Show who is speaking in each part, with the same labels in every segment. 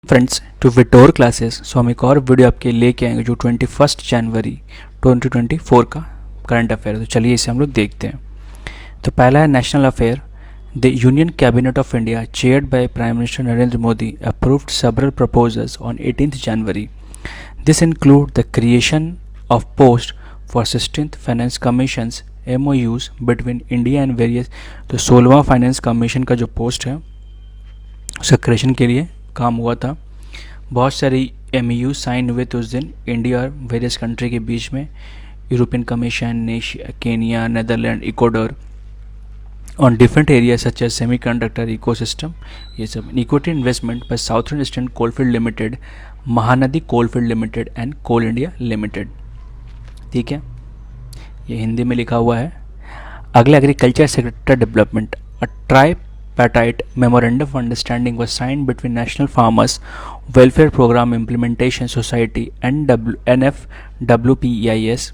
Speaker 1: Friends to विटोर classes. So हम एक और वीडियो आपके लेके आएंगे जो 21 जनवरी 2024 का करंट अफेयर है। तो चलिए इसे हम लोग देखते हैं। तो पहला है national affair. The union cabinet of India chaired by prime minister Narendra Modi approved several proposals on 18 January. This include the creation of post for 16th finance commissions MOUs between India and various. तो 16वां finance commission का जो post है उसका creation के लिए काम हुआ था। बहुत सारी MOU साइन हुए थे उस दिन इंडिया और वेरियस कंट्री के बीच में, European Commission, Kenya, Netherland, Ecuador, on different areas such as semiconductor ecosystem, ये सब। Equity investment by Southern Eastern Coalfield Limited, Mahanadi Coalfield Limited and Coal India Limited. ठीक है, ये हिंदी में लिखा हुआ है। अगले agriculture sector development. A tripartite memorandum of understanding was signed between National Farmers Welfare Program Implementation Society and NFWPEIS,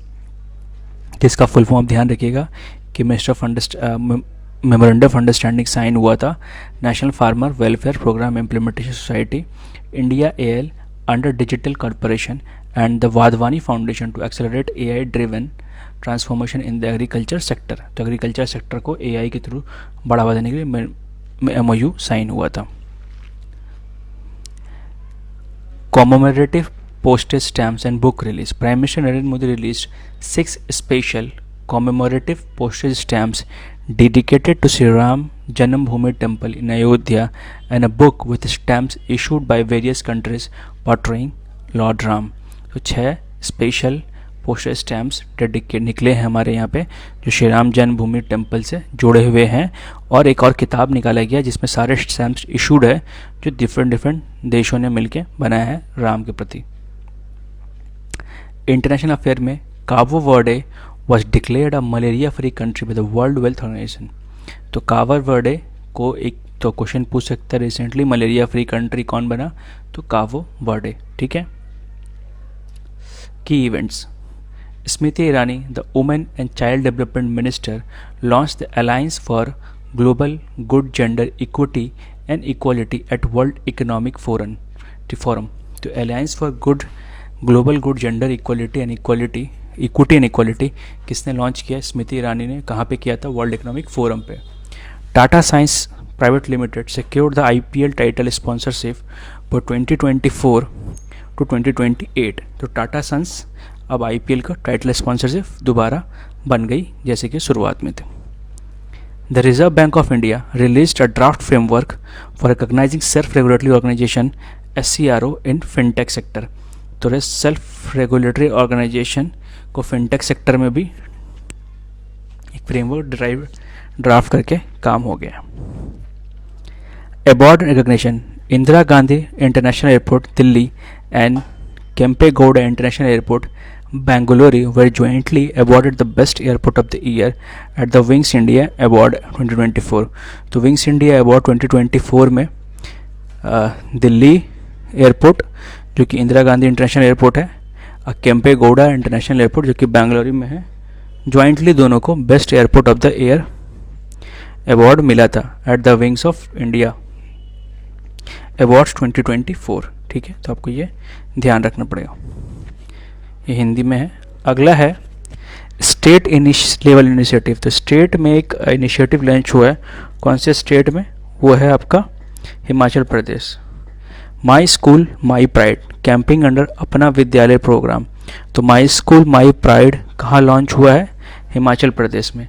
Speaker 1: जिसका full form ध्यान रखिएगा कि मेमोरेंडम ऑफ अंडरस्टैंडिंग साइन हुआ था national farmer welfare programme implementation society, India AL under digital corporation and the Wadhwani foundation to accelerate AI driven transformation in the agriculture sector. तो agriculture sector को AI के through बढ़ावा देने के लिए MOU sign हुआ था। Commemorative postage stamps and book release. Prime minister Narendra Modi release 6 special commemorative postage stamps dedicated to Sri Ram Janambhoomi Temple in Ayodhya and a book with stamps issued by various countries portraying Lord Ram। तो 6 special postage stamps dedicate निकले हैं हमारे यहाँ पे जो श्री राम जन्मभूमि temple से जुड़े हुए हैं, और एक और किताब निकाला गया जिसमें सारे स्टैम्प्स इशूड है जो डिफरेंट देशों ने मिलके बनाया है राम के प्रति। इंटरनेशनल अफेयर में Cabo Verde was declared a malaria free country by the world health organization. तो कावर वर्डे को एक तो क्वेश्चन पूछ सकता है, रिसेंटली मलेरिया फ्री कंट्री कौन बना? तो कावो वर्डे। ठीक है। Key events. Smriti Irani the women and child development minister launch the Alliance for Global Good Gender Equity and Equality at World Economic Forum. तो Alliance for Global Good Gender Equality and Equity and Equality किसने launch किया? स्मृति ईरानी ने। कहाँ पे किया था? World Economic Forum पे। Tata Sons Private Limited secured the IPL title sponsorship for 2024 to 2028। तो टाटा सन्स अब IPL का टाइटल स्पॉन्सरशिप दोबारा बन गई जैसे कि शुरुआत में थे। The Reserve Bank of India released a draft framework for recognising self regulatory organisation SCRO in fintech sector. तो सेल्फ रेगुलेटरी ऑर्गेनाइजेशन को फिनटेक सेक्टर में भी एक फ्रेमवर्क ड्राफ्ट करके काम हो गया। Award recognition. Indira Gandhi international airport Delhi and Kempegowda international airport Bengaluru were jointly awarded the best airport of the year at the Wings India Award 2024। तो विंग्स इंडिया अवार्ड 2024 में दिल्ली एयरपोर्ट जो कि इंदिरा गांधी इंटरनेशनल एयरपोर्ट है और केम्पेगौड़ा इंटरनेशनल एयरपोर्ट जो कि बेंगलुरु में है, ज्वाइंटली दोनों को best airport of the year award मिला था at the wings of India awards 2024। ठीक है, तो आपको ये ध्यान रखना पड़ेगा। ये हिंदी में है। अगला है स्टेट लेवल इनिशिएटिव। तो स्टेट में एक इनिशिएटिव लॉन्च हुआ है। कौन से स्टेट में? वो है आपका Himachal Pradesh. My school my pride campaign under Apna Vidyalaya programme. तो माई स्कूल माई प्राइड कहाँ लॉन्च हुआ है? हिमाचल प्रदेश में।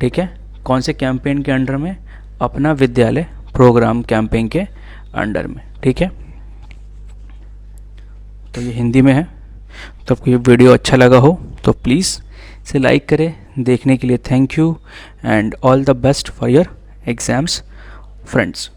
Speaker 1: ठीक है, कौन से कैंपेन के अंडर में? अपना विद्यालय प्रोग्राम कैंपेन के अंडर में। ठीक है, तो ये हिंदी में है। तो आपको ये वीडियो अच्छा लगा हो तो प्लीज़ इसे लाइक करें। देखने के लिए thank you and all the best for your exams friends.